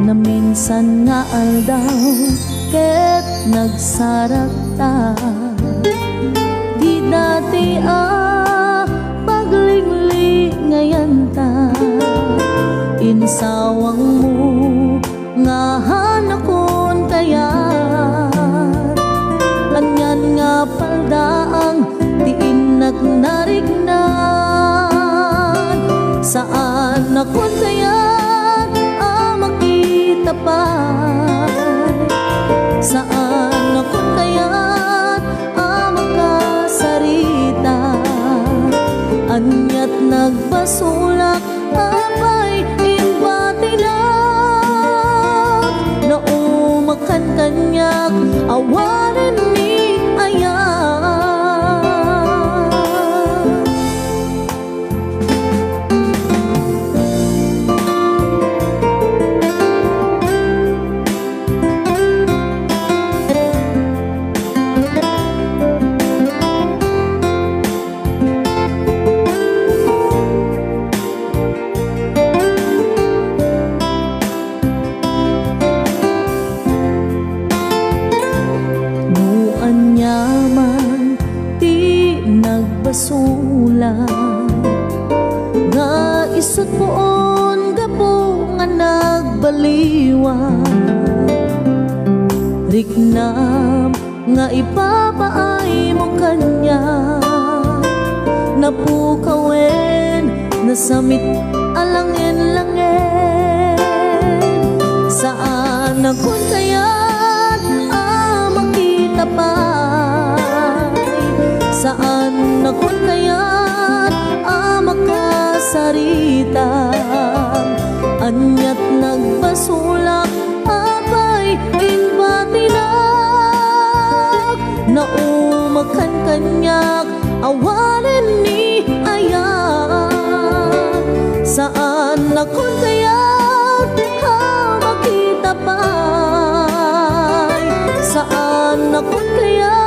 na minsan nga aldaw ket nagsarakta. Di dati paglingli ngayon ta, insawang mo nga hanakon kayat. Anyan nga paldaang diin nagnarignan, saan akon kayat makita pa. Saan akon kayat makasarita, anyat nagbasulak apay imbatinak. Naumakan kanyak awanan ni ayan. Basulan nga isut poon gapo nga nagbaliwan, riknam nga ipapaay mo kanya. Napukawen nasamit alangin-langin, saan akon kayat makita pa. Saan akon kayat makasarita, anyat nagbasulak apay imbatinak. Naumakan kanyak awanen ni ayan, saan akon kayat makita pa. Saan akon kayat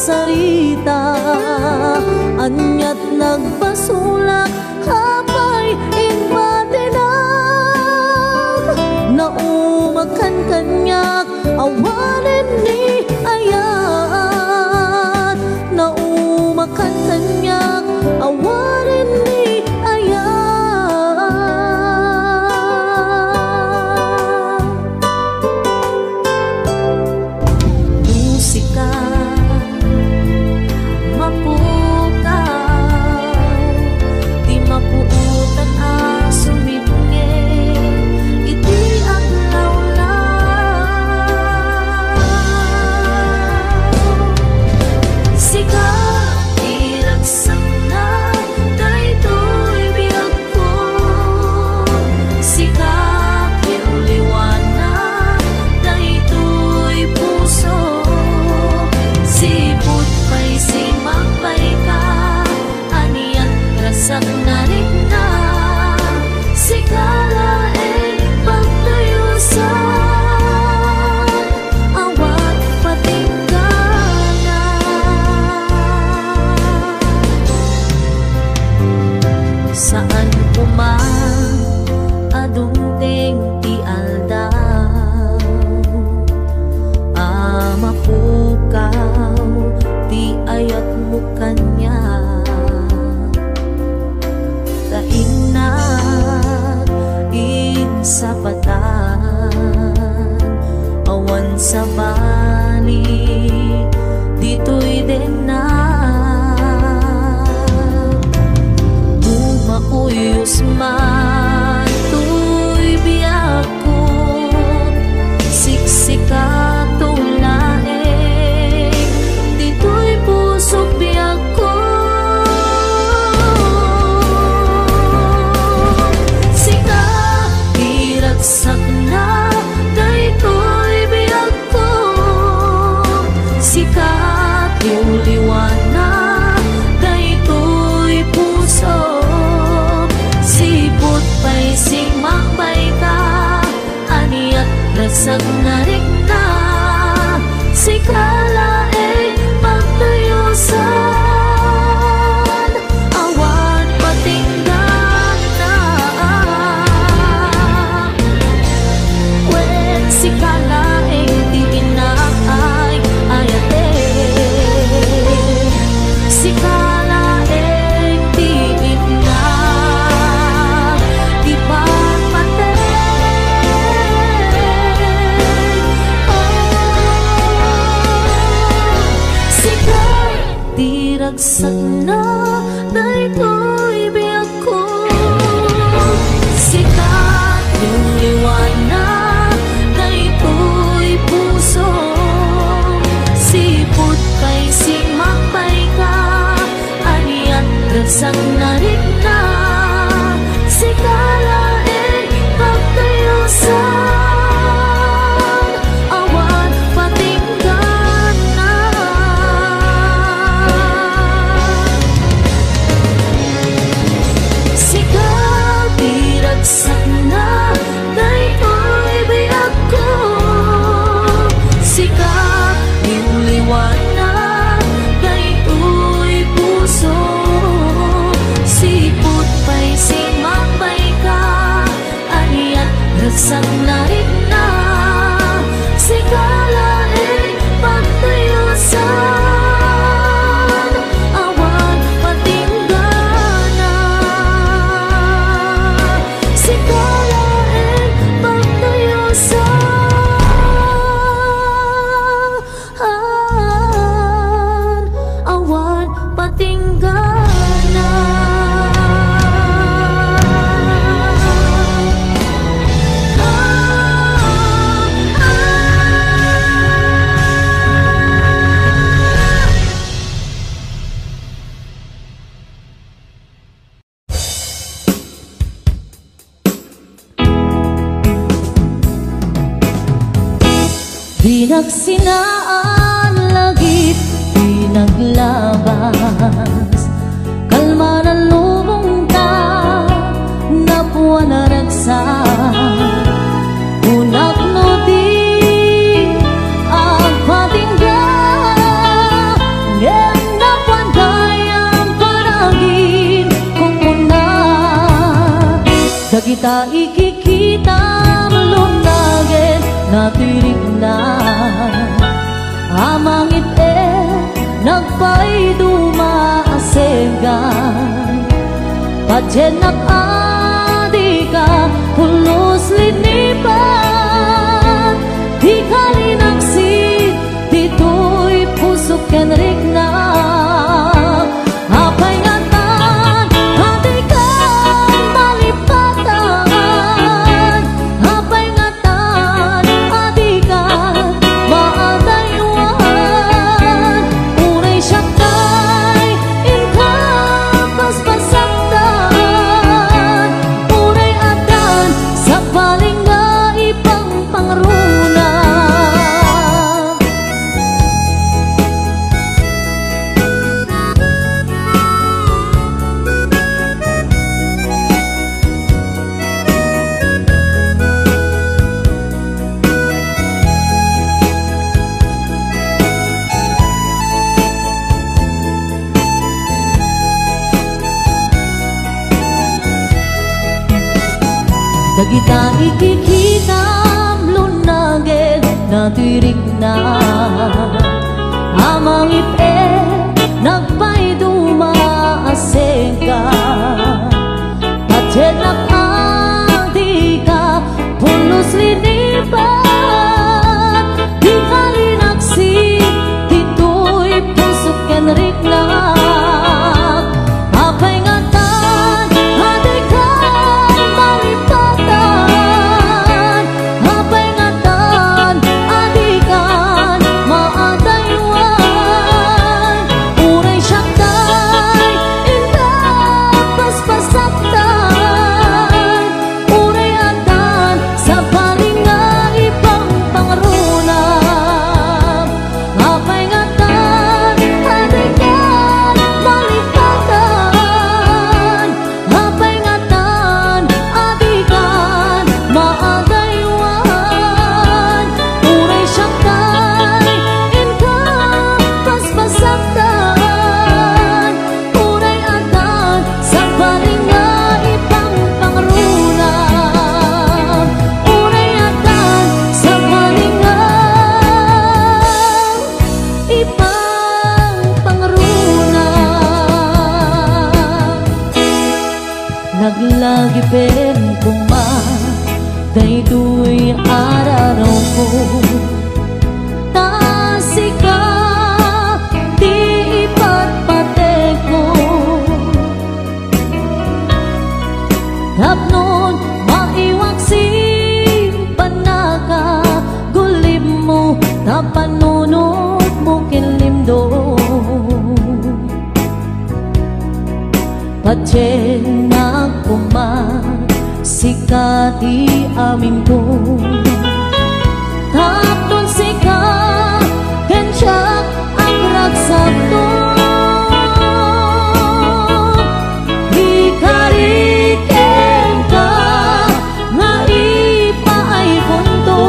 sarita, anyat nagbasulak apay imbatinak. Naumakan kanyak awanen ni ayan, naumakan kanyak awanen ni ayan. Musika mapuutan sumibnge iti aglaw-law. Siga iragsak na daytoy biyag ko, siga kiuliwan na daytoy puso. Sipot pa'y simagpay ka, aniyan rasak na rin na. Sigala pagtayusan, awat patinggalan. Saan kumang adungting ti aldaw, mapukaw ti ayat mo kanya. Kainag sa batan, awan sa bani dito'y denag. Bumakuyos man to'y biyak ko, siksika tulaeng dito'y pusok biyak ko. Sak na daytoy biyag ko, sikat yung liwana daytoy puso. Sipot pa'y sigmakbay ka, aniat lasag na rin na. Sikala pagtayusan, awan patinggan na. ragsak na daytoy biyak ko. Sikat yung liwanag daytoy puso, sipot kay simakbay ka, aniat ragsak na rin na sikalain pagkayosan, awan patinggan na. Sikat iragsak na daytoy biyak ko. Sikat yung liwanag daytoy puso, sipot pa'y simakbay ka, aniat ragsak na rin na sikalain pagtayosan, awan patinggan na. Sikalain pagtayosan, awan patinggan na. Di nagsinaan lagip, di naglabas, kalma na lubong ka, napuan na ragsak. Unak no di ang patinggan, ngayon napuan kayang panagin kung una. Dagita ikikita malunagin natirik na amangit nagpay dumaasegan, padyenak adi ka pulos linipan, di kalinaksit dito'y pusok kenrik na. Apay ngatan adi ka malipatan, apay ngatan adi ka maadaywan, unay syaktay inka paspasaktan, unay adan sa paling nga ipang pangruna. Dagita ikikita lunagin natirik na amangit nagpay dumaaseka, padyenak adi ka pulos linipan, di kalinaksit dito'y pusok kenrik na. Apay ngatan adi ka malipatan, apay ngatan adi ka maadaywan, unay syaktay inka paspasaktan, unay adan sa paling nga ipang pangruna. Apay ngatan adi ka malipatan, apay ngatan adi ka maadaywan, unay syaktay inka paspasaktan, unay adan sa paling nga ipang pangruna, unay adan sa paling nga ipang pangruna. Naglagi pen kuma daytoy araraw ko, tasika di ipatpate tapnon maiwaksin panaka gulib mo tapanunod mo kinlimdo Patyen na sikati amin ko tapnon sika kensiak ang raksak to Ikariken ka nga ipaay punto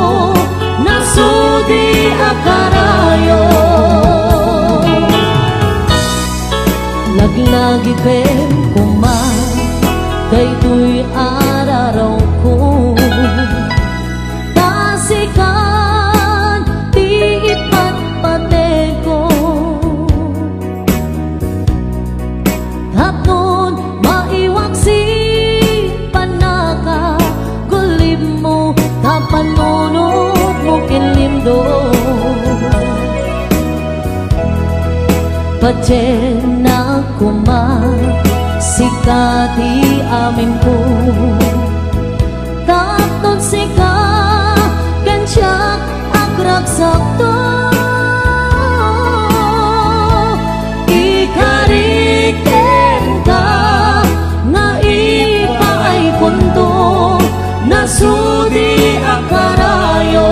nasudi akarayo Laglagi pen kuma daytoy araraw ko tasikan di ipatpatay ko tapnon maiwaksi panaka gulib mo tapanunod mo kinlimdo Patyen na sikati amin ko tapnon sika kensiak agraksak to Ikariken ka nga ipaay kunto nasudi akarayo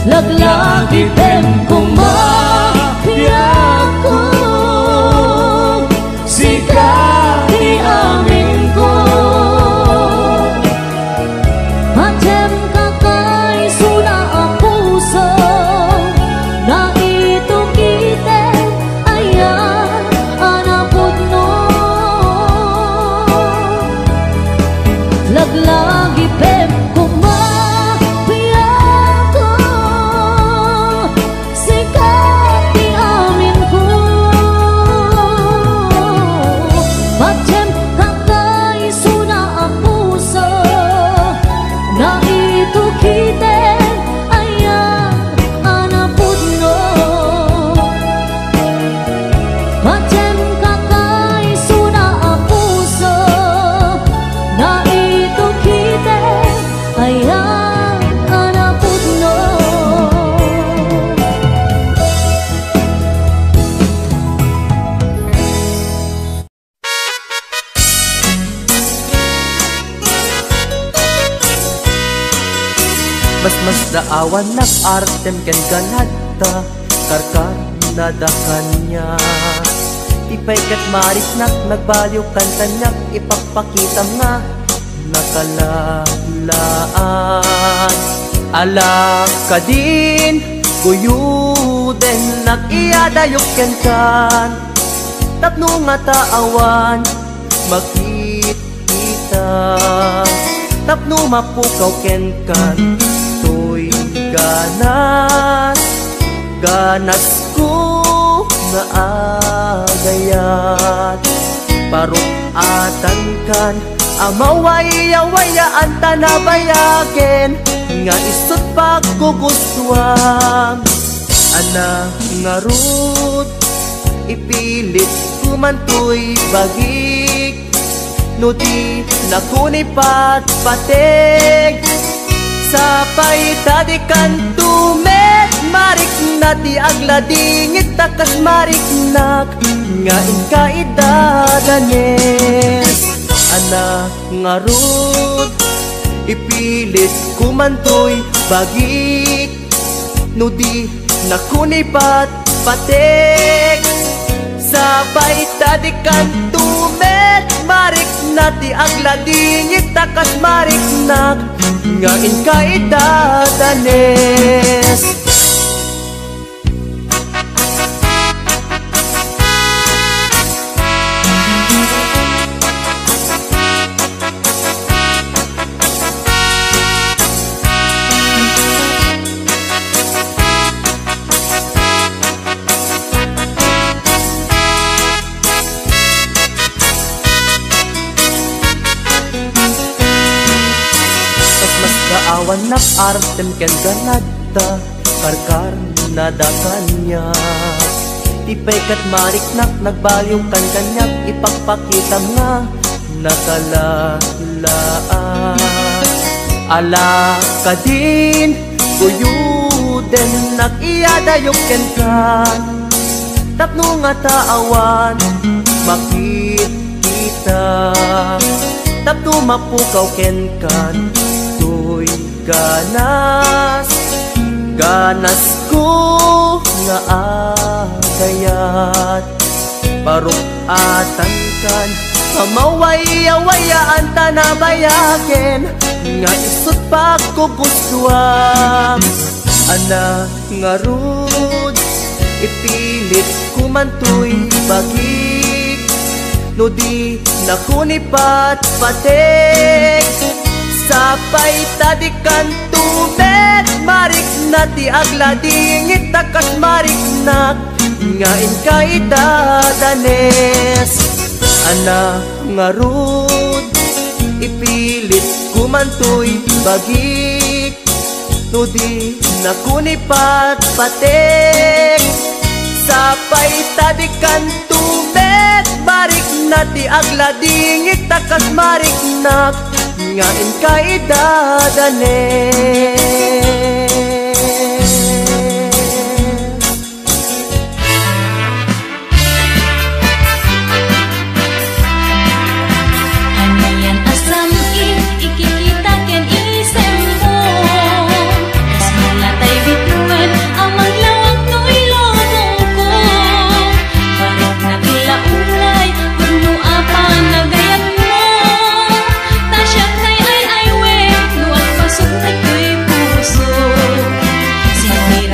Laglagi pen kumapiyako sikati amin ko Patyen kakay suna ang puso na itukite ayan anapod no Laglagi pen kumapiyako sikati amin ko Patyen kakay suna ang puso na itukite ayan anapod no Patyen kakay suna ang puso na itukite ayan anapod no Mas daawan nag-artem ken ganadta karkar nadakan niya Ipay kat maris nagbaliw kantanyak ipapakita nga nakalalaan Alak ka din kuyuden nag-iadayok ken kan tapno nga taawan makikita tapno mapukaw ken kan toy ganas ko nga agayat parukatan kan amawaya-wayaan tanabayagen nga isut pagkugustuhan anak nga rut ipilit kumantoy bagik nuti nakunipat patig sapay tadikan tumet marik nati agladingit takas mariknak nga inkaidadanes anak nga rut ipilit kumantoy bagik nudi nakunipat patig sabay tadikan tumet marik nati agladingit takas mariknak nga inkaidadanes awan nag-artem ken ganadta karkar nadakan niya Tipay kat mariknak, nagbaliw kan kanyak, ipagpakita nga nakalalaan. Ala ka din, guyuden, nag-iyadayok ken ka. Tapno nga taawan, makikita. Tapno mapukaw ken kan, tuy ganas. Ganas ko nga agayat, barukatan kan, pamaway-awayaan tanabayaken, nga isot pa ko gustuam. Ana nga rud, ipilit kumantoy bagik, no di nakunipat patek. Sapay tadikan tubet, marik na ti agladingit takas marik na, ngain ka idadanes. Ana nga rud, ipilit kumantoy bagik, no di nakunipat patek. Sapay tadikan tubet, marik na ti agladingit takas marik na, ngain ka idadanes. Ano yan asam ikikita ken isem mo, kas malatay bituan amang lawag no'y lobong ko. Barok na kilaulay, kuno apan nagayat mo. Tasya kay ay we, luwag pasok na ko'y puso. Sige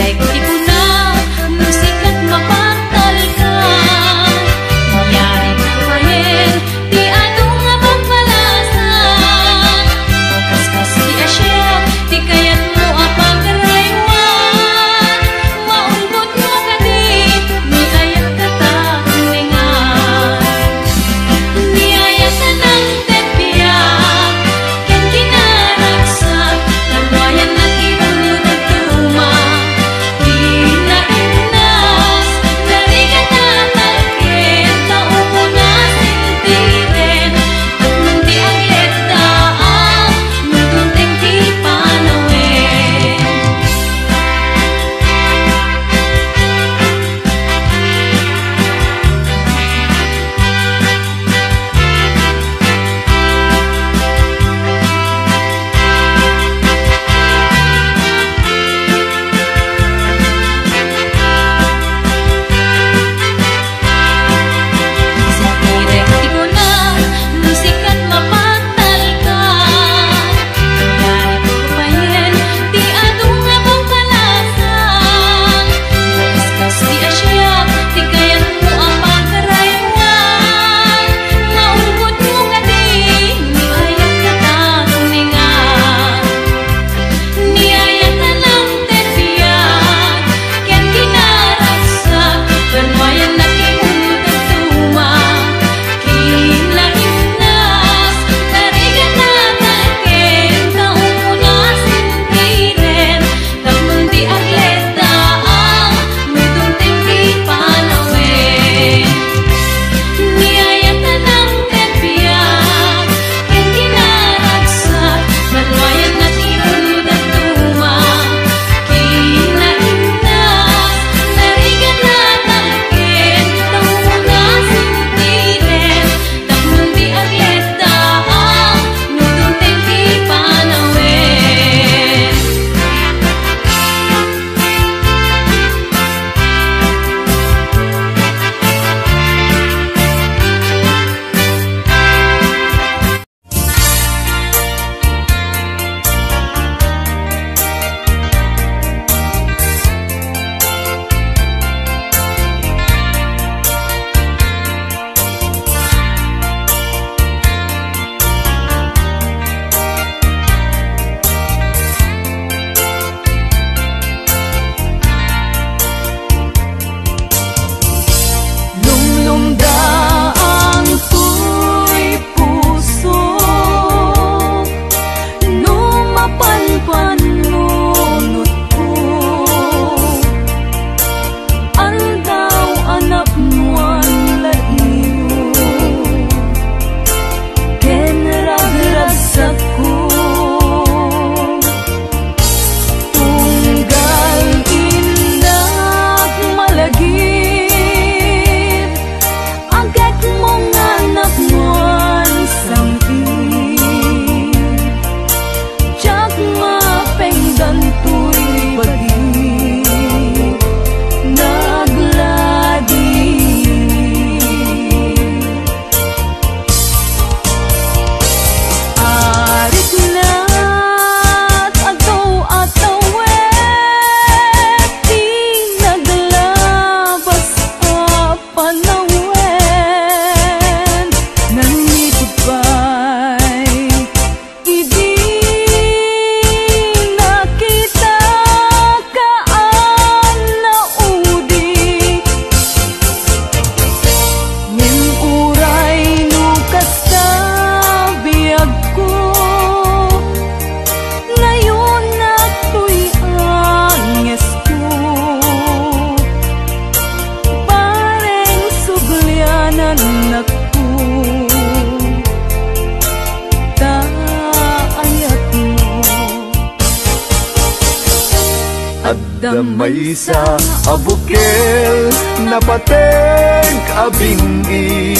Damay sa abukel na pateng abingi,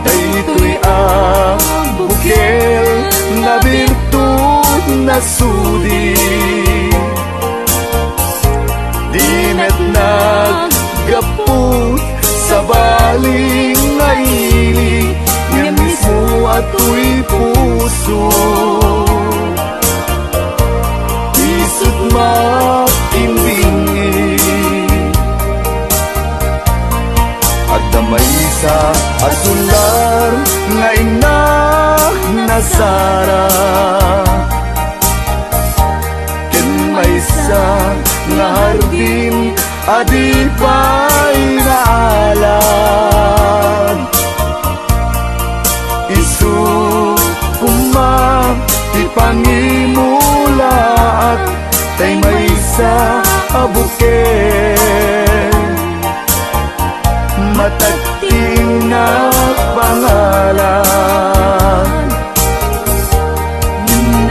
daytoy abukel na birtud na sudi. Dimet naggaput sa baling nga ili, nga mismo ato'y puso. Isut makimbingi, at damay sa asular nga inak na Sara. Ken may sa nga hardin adi pa'y naalan. Isu kumang ipangimulaat tay may sa abukel, matagting na pangalan.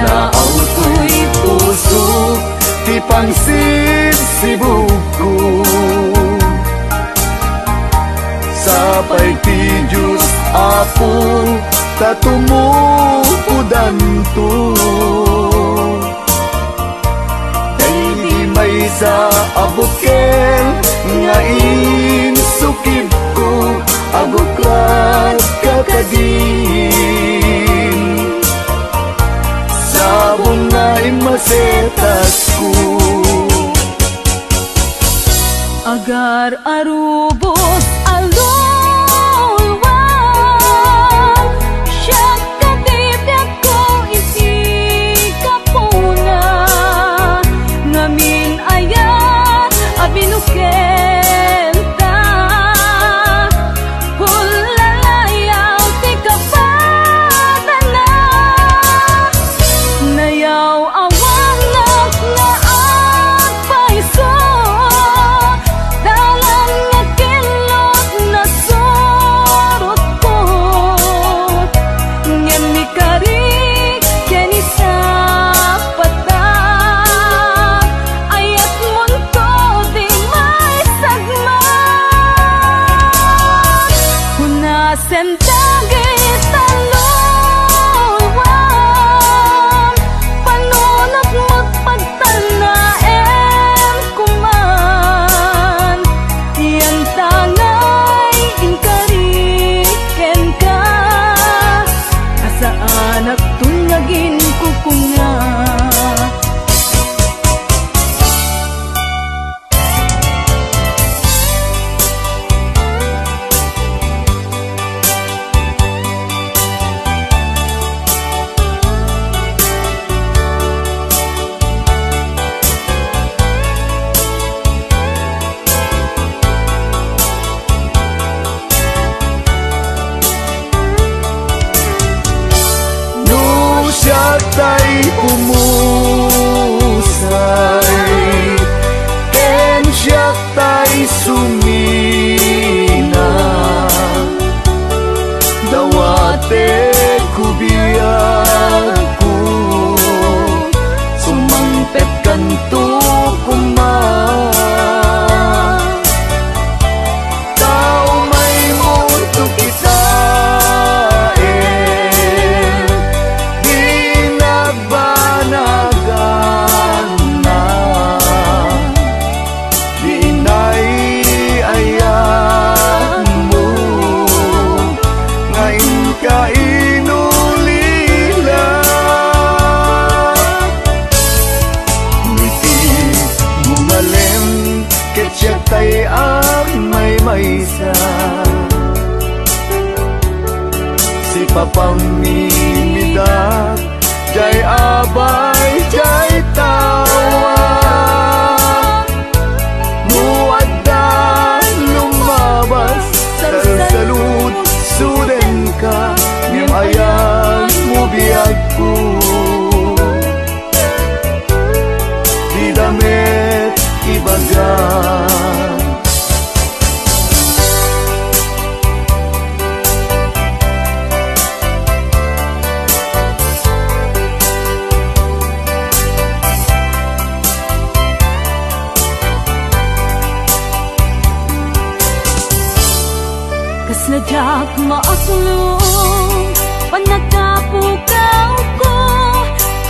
Naaw to'y puso ti pangsibsibuko, sapay ti Diyos Apo tatumupudan to. May sa abukel nga insukib ko, aguklat kakadin sabong nga imasetas ko. Agar arubos alulwang, siyak katibyak ko isi kapuna, ngamin ayat abinuken ta, hulalayaw ti kapatana, nayaw awanak nga agpaiso, dalan nga kilot na sorot ko, ngem mi karik ken isa pata, ayat munto di may sagma, hunasen dagit talulwang, panunot magpagtanaem kuman, yan tangay inkariken ka, asaan at tunyagin kukunga. No siya tay pumusay, ken siya tay sumina, dawate kubiyag ko, sumangpet kanto kumang. Tao may mundo kita, di nagbanagan na, di inay-ayan mo, ngayon ka inulila. Ngiti bumalem, ket siya tay ang may maysa, si papamimidak, jay abay, jay tawa, muaddan lumabas, salsalud, suden ka, ngem ayan mo biyag ko, di damit ibagan. siyak maasulong panagapukaw ko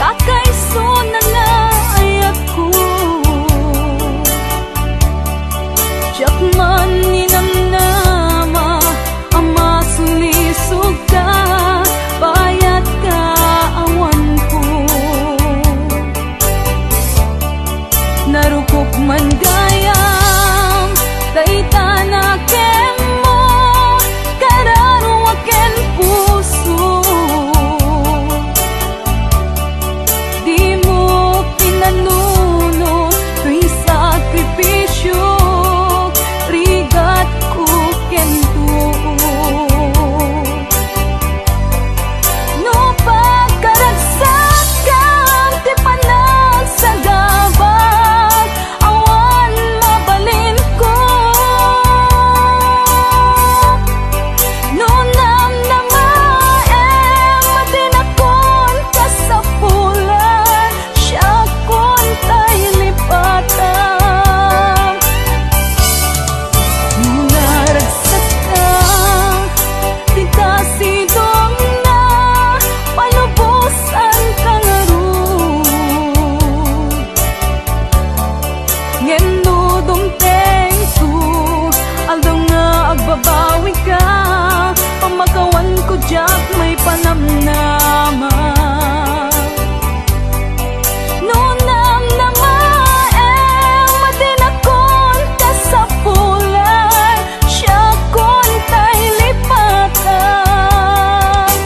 kakaiso na nga ay ako siyak man ninamnama ama sulisog ka bayat ka awan ko narukop man gayam kay tanakem mo kararo aken puso di mo pinanuno tuy sakripisyo rigat ko kento no pagkaragsakan ti panag sa gabag awan mabalin ko no namnamaem madinakon kasapulan siya kon tay lipatan naragsak ka di kasidong na palubusan ka nga ron ngeno dumteng su aldaw nga agbabawi ka pamagawan ko jak may panamnama no namnamaem madinakon kasapulan siya kon tay lipatan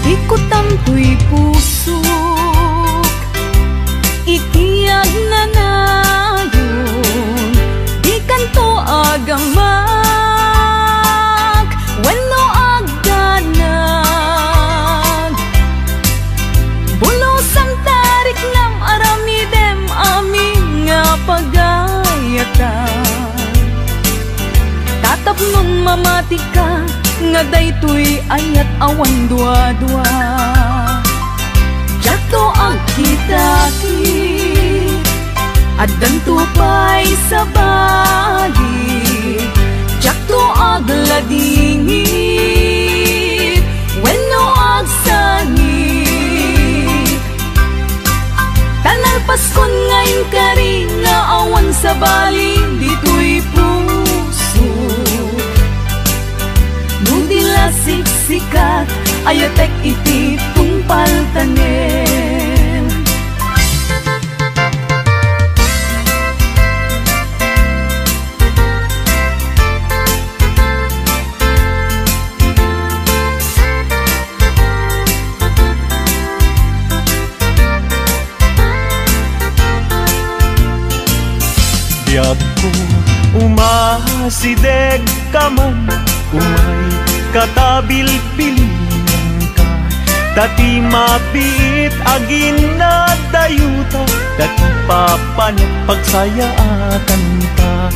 ikutam tuy pusok itiyag na nayon di kanto agamak wenno agdanag bulusang tarik nam aramidem amin nga pagayatan tatapnon mamati ka nga daytoy ayat awan dua-dua jato ang kitaki at dantupay sa bali jato agladingit wenno agsangit tanal paskon ngayon kari nga awan sa bali dito'y puso nudila siksikat ayatek iti tungpal tanem Biag ko umasideg ka man umay katabil-pilingan ka dati mapit agin na dayuta dati papanat pagsayaatan ka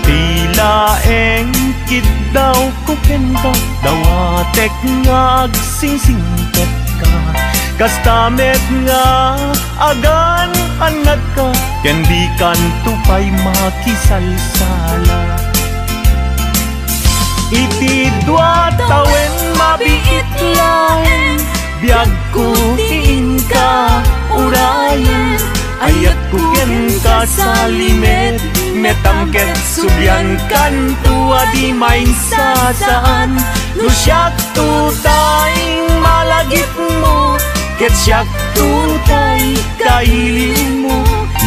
tila engkit daw kukenta dawatek nga agsingsingkat ka kastamet nga agan anad ka ken di kantupay makisalsala iti dua tawen mabiit lain biag ko tiin ka urayan ayat ko ken ka sa limet metangket subyan kan tua di main sasaan no siyak tutay malagip mo ket siyak tutay kailin mo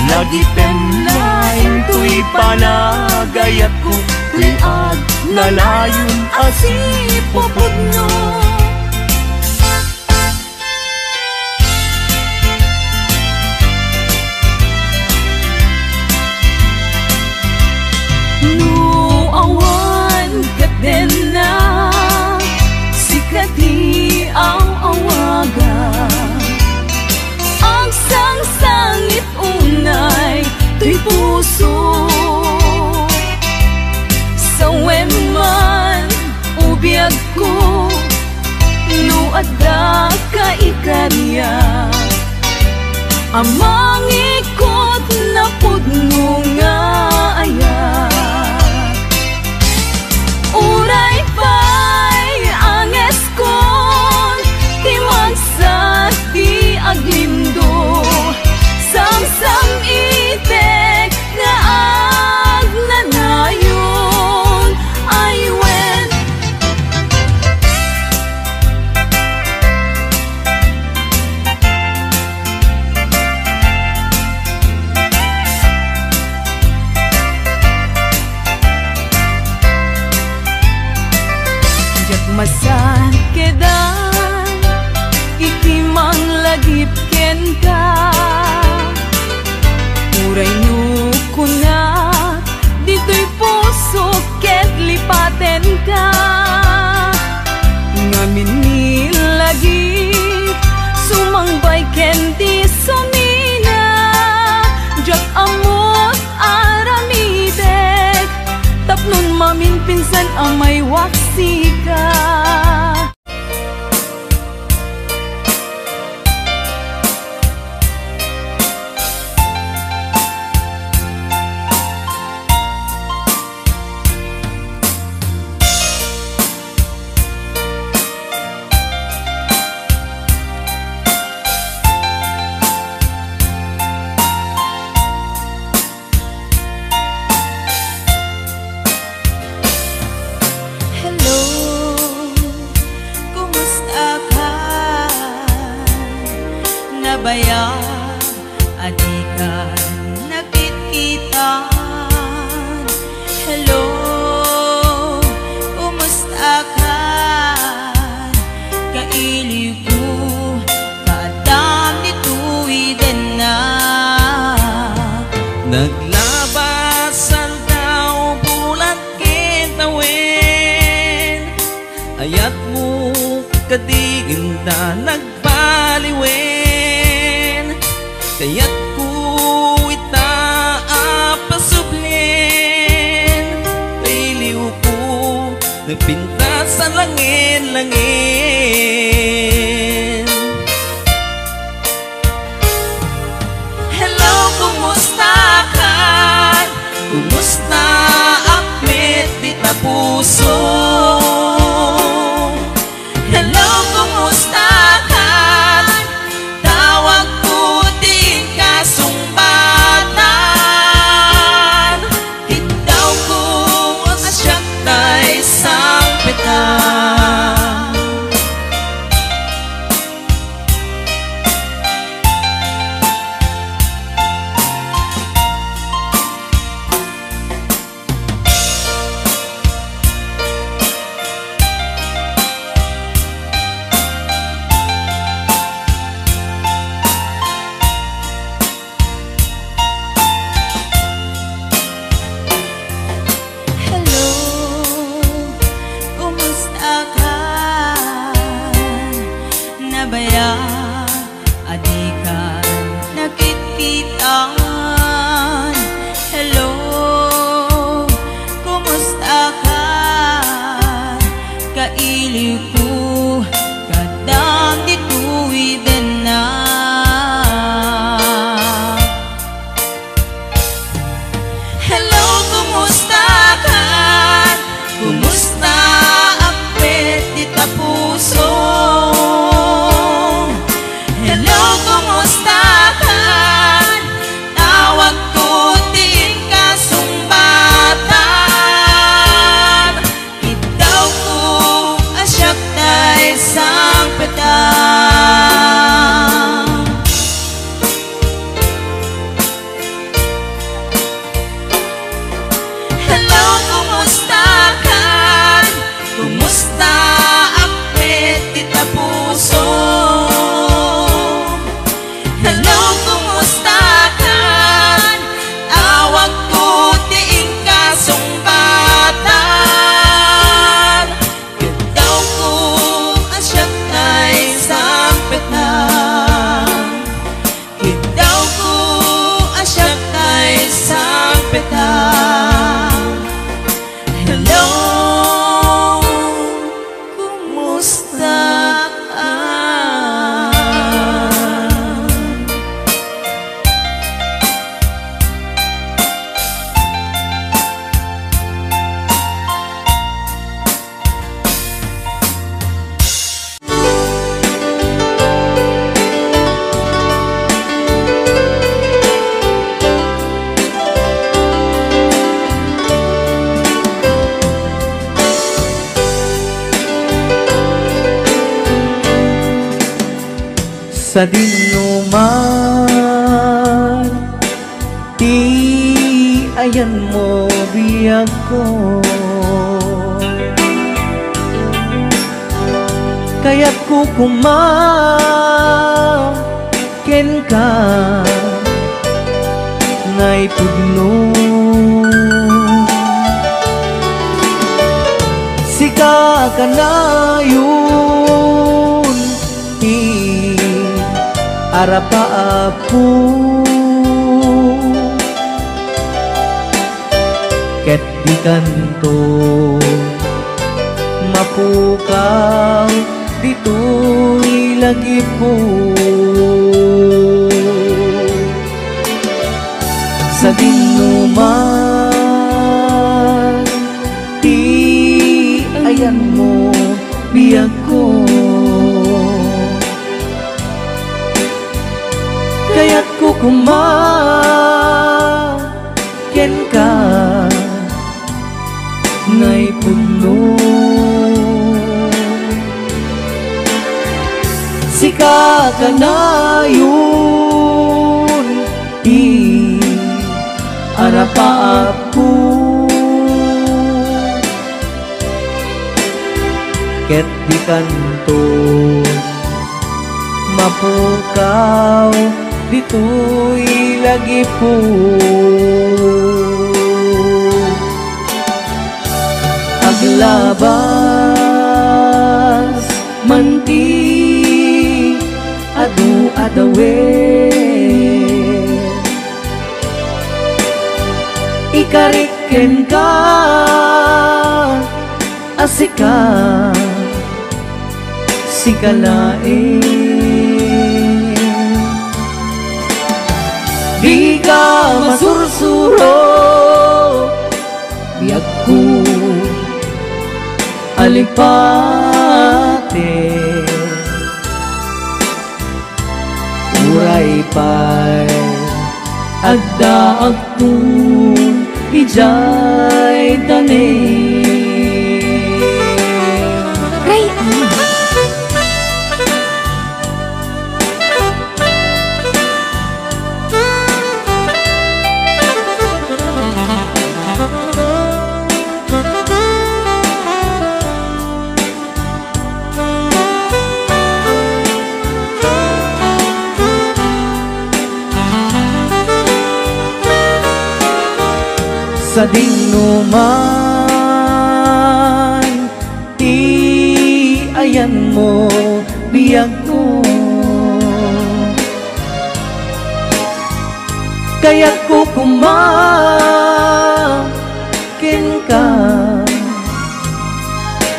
lagitem lain tuy panagayat ko tuy ag nalayon asipopod no awan katen na sikati ang awaga ang sang-sangit unay tuy puso sa weman biag ko no adda ka ikarya amang ikot na pudno nga ayak uray pa'y anges kon timang sa di aglimdo samsam itek nga agnanayon ay wen masan kedan ikimang lagip ken ka uray no kunat dito'y puso ket lipaten ka ngamin ni lagip sumangbay ken di sumina jak amot aramitek tapnon mamin pinsan amay waksi ka baya adikan nagkitkitan hello kumusta ka kailiw ko kaadam nito'y din na naglabasan daw bulat kitawin ayat mo kadiginda nagbaliwin kaya't ko itaapasublin kailiw ko nagpinta sa langin-langin hello kumusta ka kumusta akmet di tapuso hello kumusta ka tawag ko din kasumbatan hitaw ko asyak na isang petang baya adikan nakitkitan hello kumusta ka kailiw ko kadam dito'y din na hello kumusta ka kumusta akmet di tapuso kumusta ka? Tawag ko din kasumbatan hitaw ko asyak na sa dinuman, di ayan mo biyag ko. Kaya't kukumaken ka ngay pudno. Sika ka na yun, di arapa-apu. Ket di kanto mapukaw, dito'y lagi po. Sa dinuman, di ayan mo biyag ko. Kaya't kukumaken ka ngay puno. Sika ka na yun, di arapa-apu. Ket di kanto mapukaw, dito'y lagi po. Aglabas manti adu-adawe, ikariken ka asika sikalae. Di ka masursuro biyag ko alipate. Uray pa'y agda agtun ijay tanim. Ray, sa dinuman, di ayan mo biyag ko. Kaya't kukumaken ka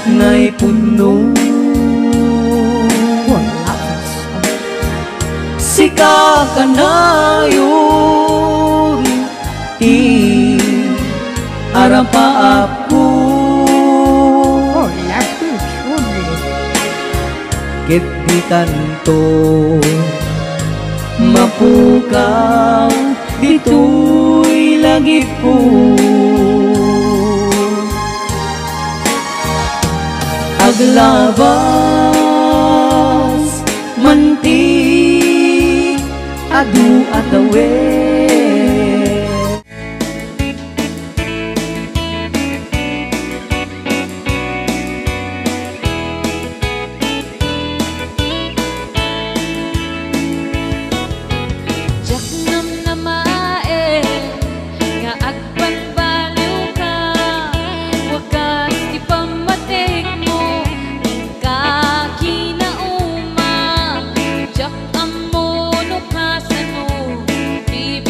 ngay puno. Sika ka na yun, arapa-apu. Ket di kanto mapukaw, dito'y lagi po. Aglabas manti adu-adawe. Di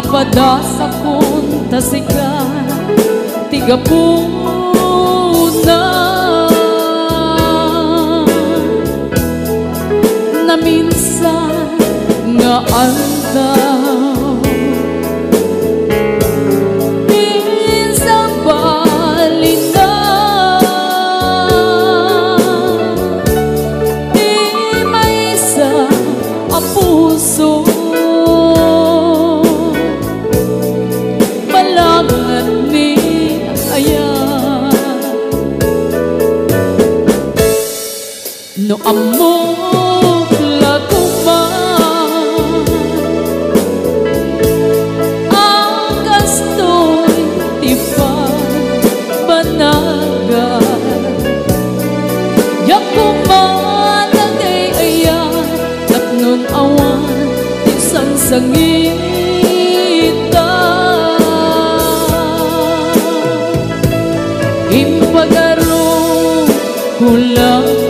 napadasakon tasikan tigapuna na minsan nga aldaw minsan balina di may isa ang puso malangat ni ayan no amok lakuman ang kastoy tipa banaga yakuman nagay ayan tapnon awan isang sangita impagaro kulang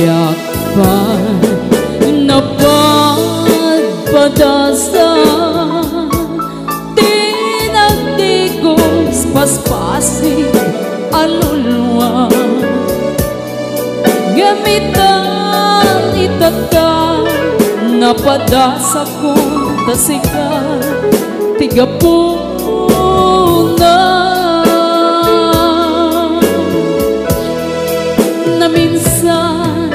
yakpan napadpadasan tinagdigos paspasi alulwa gamitan itata napadasakon tasikan tigapuna na minsan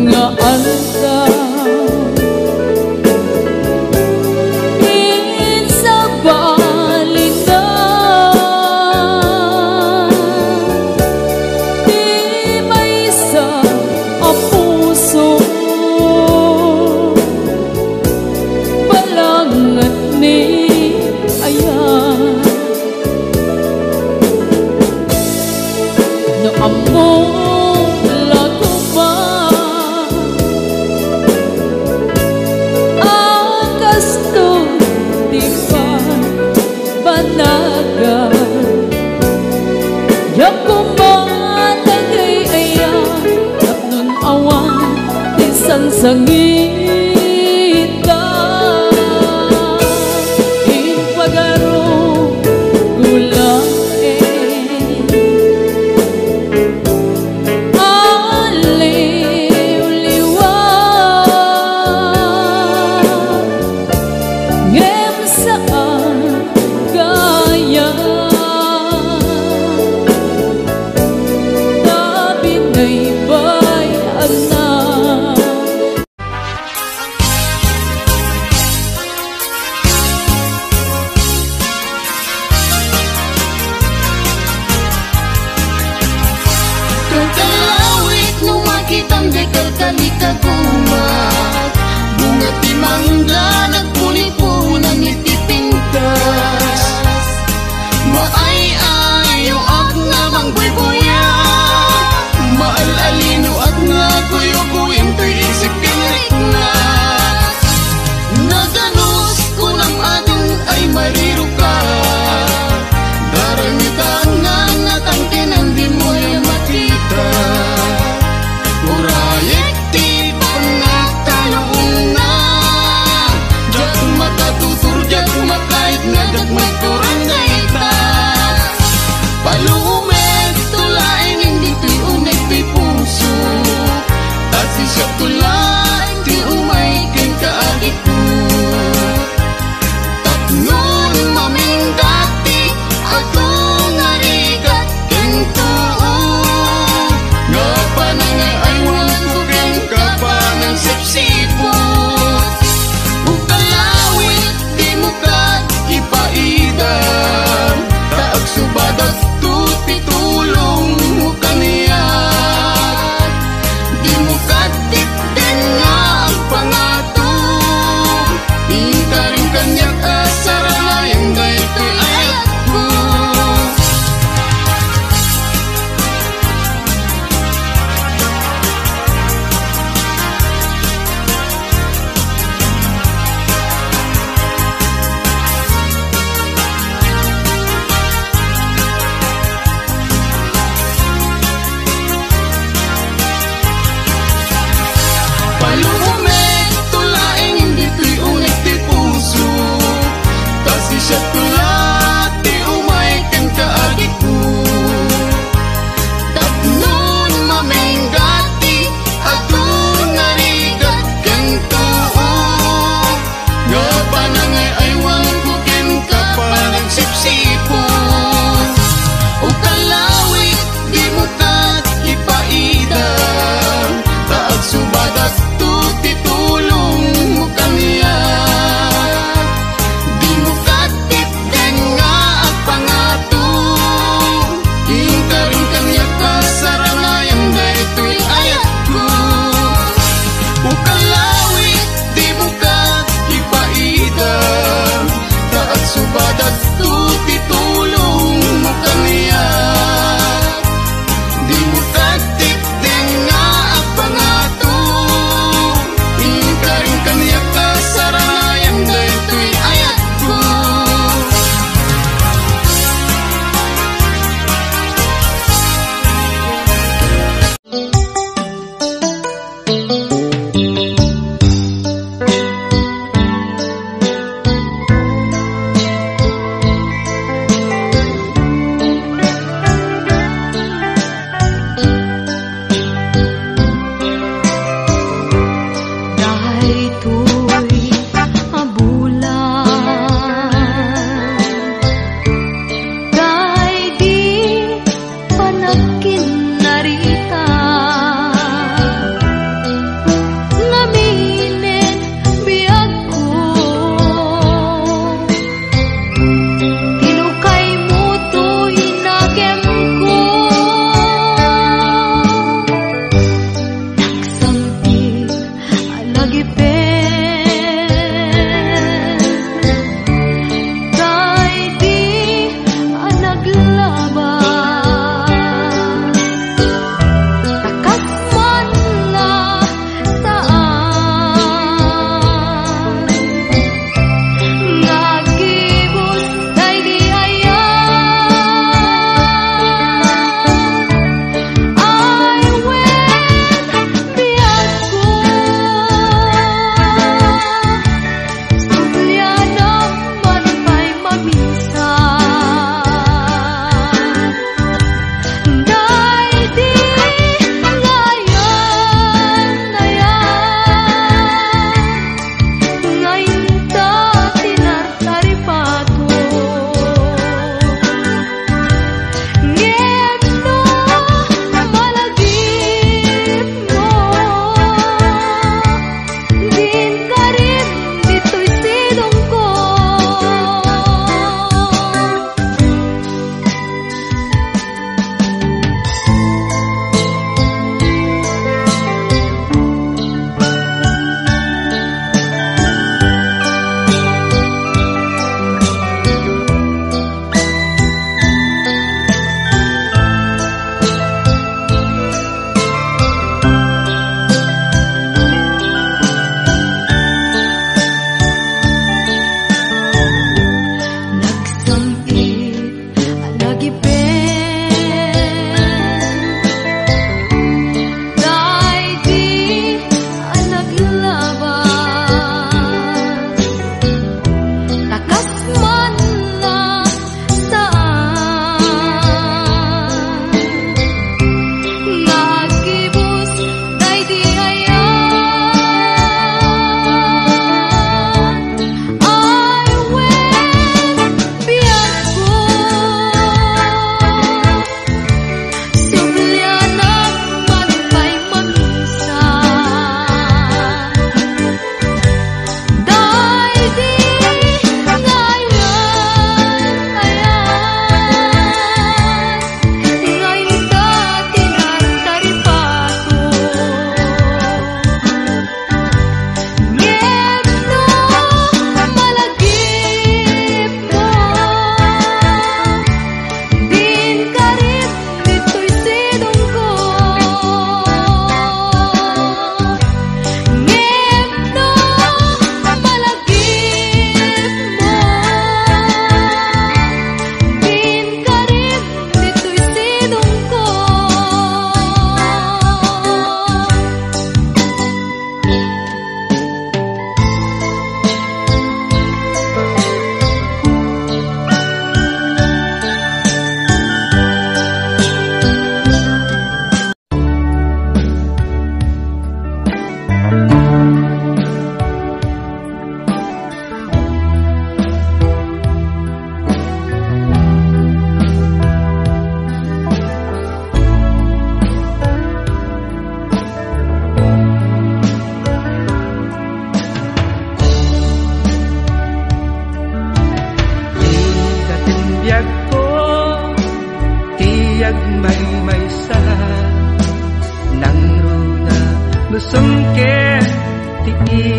nga aldaw minsa balina di may isa ang puso balangat ni ayan no amor yakuman nagay ayan tapnon awan isang sangita impagaro kulang aliw-liwa ngem saan gaya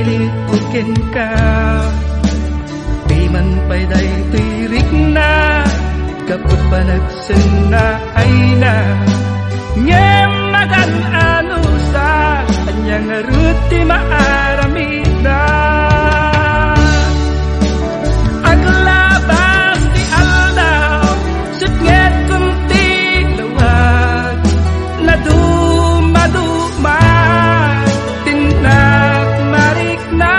pilit ukin ka. Di man pa'y day tirik na, kapag panagsin na ay na. Ngem magan ano sa kanyang ruti maaramida. Aglabas di aldaw, sutnget kunti lawag, na dumaduma, tindak marik na,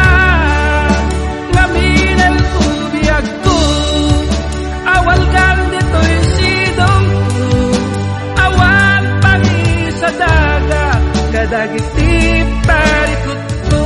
ngaminan ubiyag ko, awal kang dito'y sidong ko, awan pangi sa dagat, kadagiti parikot ko.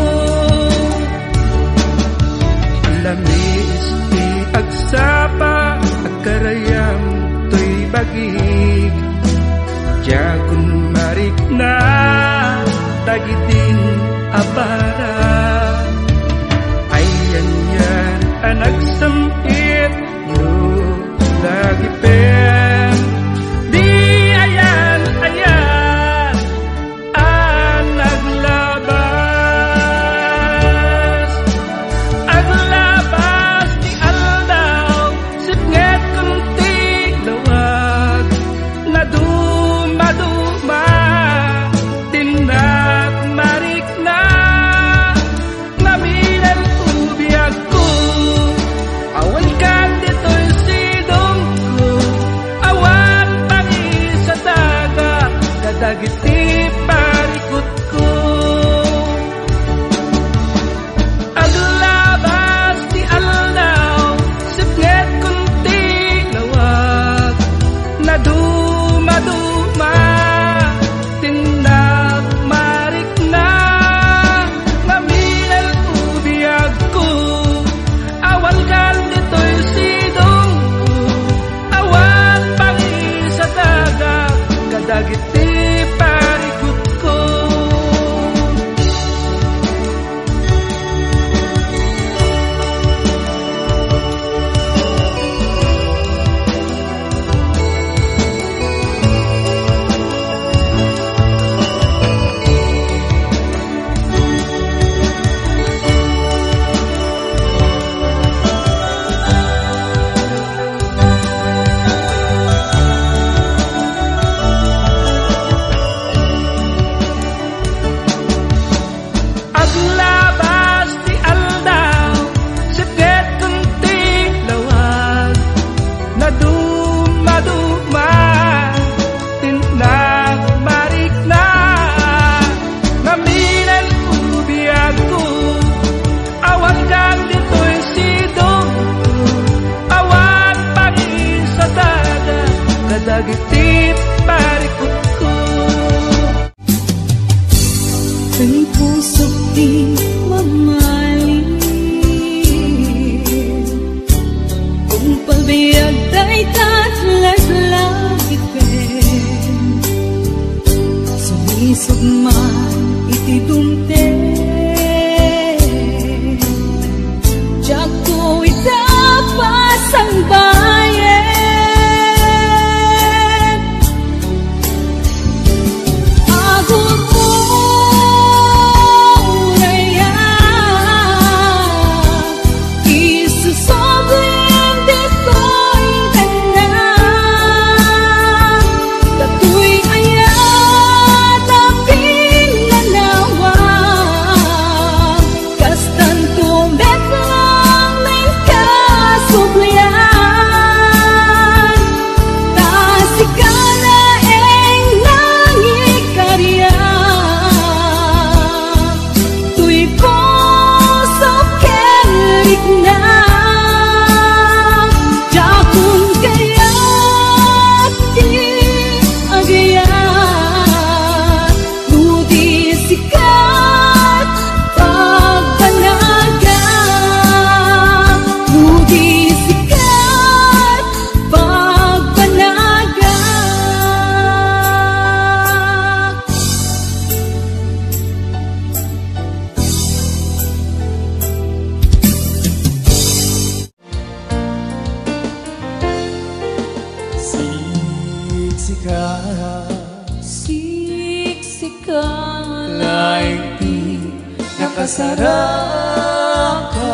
nakasaraka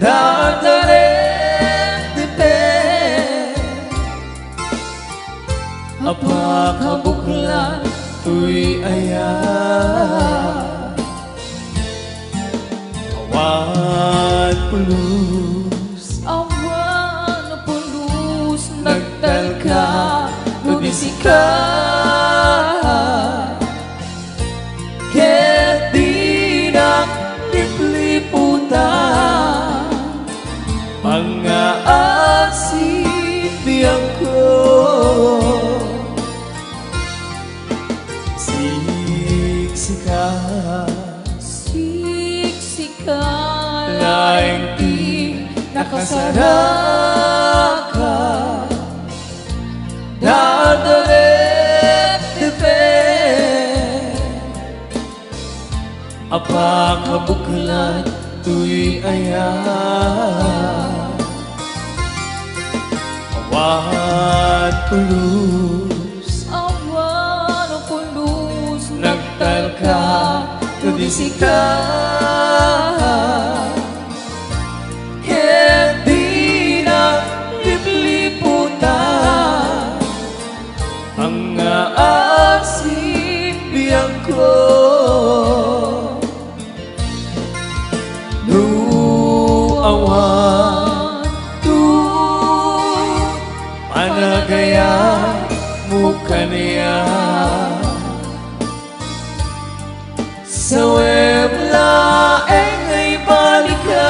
Dadaretite Apakabuklan tuy aya Awan pulus Nagtalka Nudisika Ket dinak lipliputan Mga asibiyang ko Siksika Laing di nakasaraka Dadaretite Apakabuklan tuy aya Awan pulus Nagtalka Nudisika Ket dinak lipliputan Mga asibiyang ko Awan panagaya muka niya Sa weblaeng ay balikas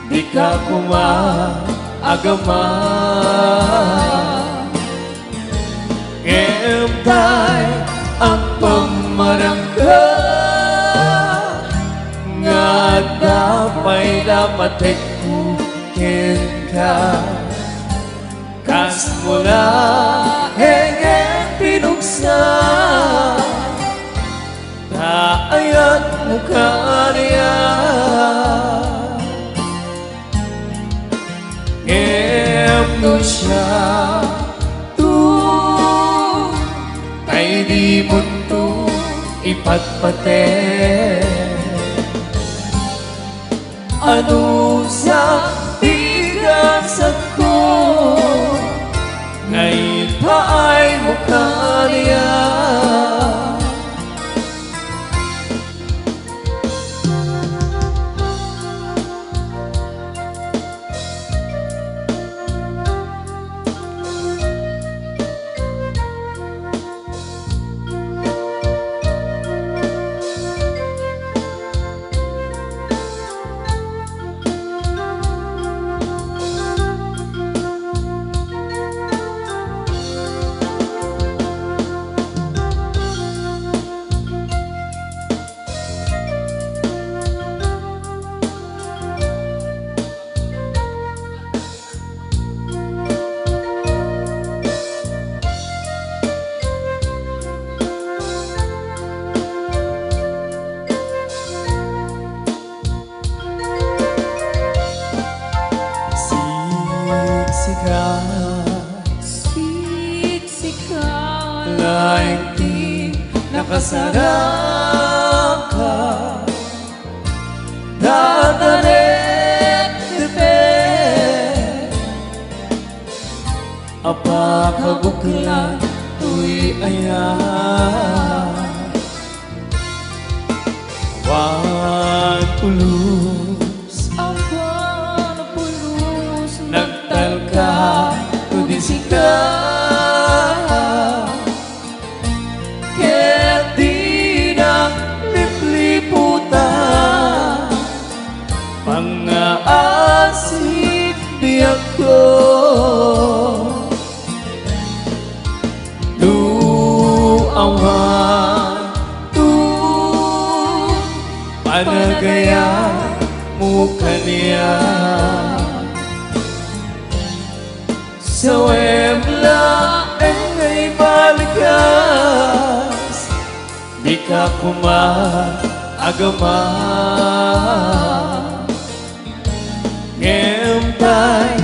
Di ka kumaagama Ngempay ang pamarangka Nga dapay dapat ikukin ka Kas mo na hengeng pinuksa Ayat muka niya Ngem siya Tay di mundo ipatpate Ano sa tigasat ko Ngayon pa ay muka niya Laing di nakasaraka Dadaretite Apakabuklan tuy aya Awan pulus Nagtalka Nudisika Ket dinak lipliputan Mga asibiyang ko Awan panagaya muka niya Sa weblaeng ay balikas Di ka kumaagama Ngempay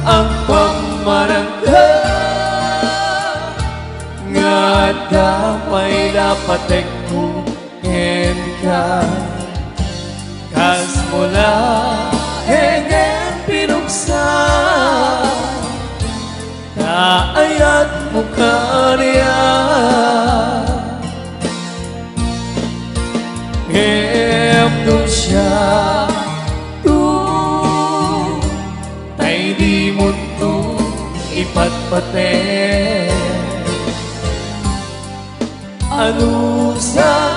ang pamarangka Nga damay dapat ikukin ka kas mula hegen pinuksa kaayat mo kaniya ngem siya tu tay di mo tu ipatpate ano sa